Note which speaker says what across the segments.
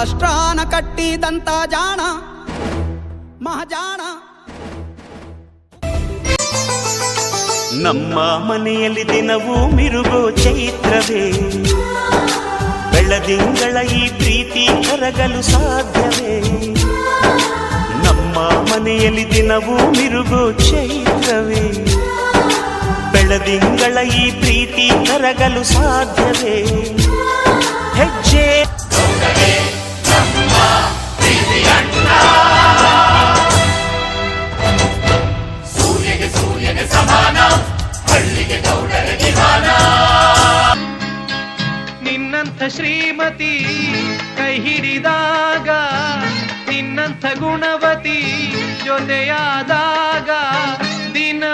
Speaker 1: ರಾಷ್ಟ್ರಾನ ಕಟ್ಟಿದಂತ ಜಾಣ ಮಹಾಜಾಣ.
Speaker 2: ನಮ್ಮ ಮನೆಯಲ್ಲಿ ದಿನವೂ ಮಿರುಗೋ ಚೈತ್ರವೇ, ಬೆಳದಿಂಗಳ ಈ ಪ್ರೀತಿ ಕರಗಲು ಸಾಧ್ಯವೇ? ನಮ್ಮ ಮನೆಯಲ್ಲಿ ದಿನವೂ ಮಿರುಗೋ ಚೈತ್ರವೇ, ಬೆಳದಿಂಗಳ ಈ ಪ್ರೀತಿ ಕರಗಲು ಸಾಧ್ಯವೇ? ಹೆಜ್ಜೆ ಸೂರ್ಯಗೆ ಸಮಾನ, ಹಳ್ಳಿಗೆ ಗೌಡರ ದಿವಾನ. ನಿನ್ನಂಥ ಶ್ರೀಮತಿ ಕೈ ಹಿಡಿದಾಗ, ನಿನ್ನಂಥ ಗುಣವತಿ ಜೊತೆಯಾದಾಗ ದಿನ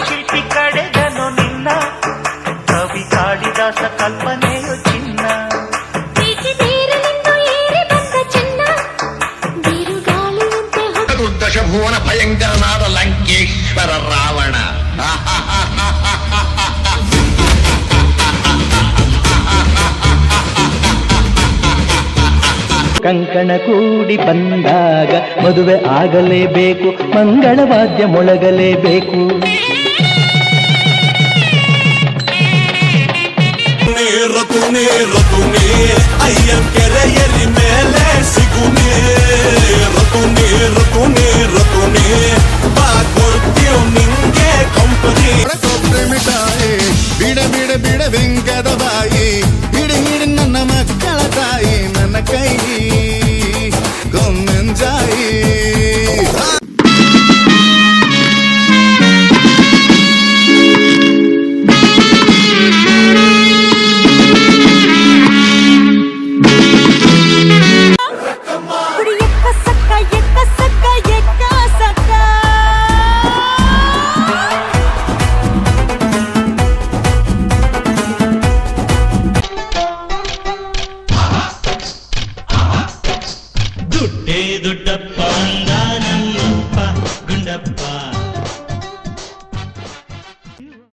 Speaker 2: ಶಿಲ್ಪಿ ಕಡೆಗನು ನಿನ್ನ ಕವಿ ಕಾಳಿದಾಸ ಕಲ್ಪನೆಯು ಚಿನ್ನ.
Speaker 3: ದಶಭುವನ ಭಯಂಕರನಾದ ಲಂಕೇಶ್ವರ ರಾವಣ.
Speaker 4: ಕಂಕಣ ಕೂಡಿ ಬಂದಾಗ ಮದುವೆ ಆಗಲೇಬೇಕು, ಮಂಗಳವಾದ್ಯ ಮೊಳಗಲೇಬೇಕು.
Speaker 5: ರತುನೆ ಅಯ್ಯನ್ ಕೆರೆಯಲ್ಲಿ ಮೇಲೆ ಸಿಗುನೆ.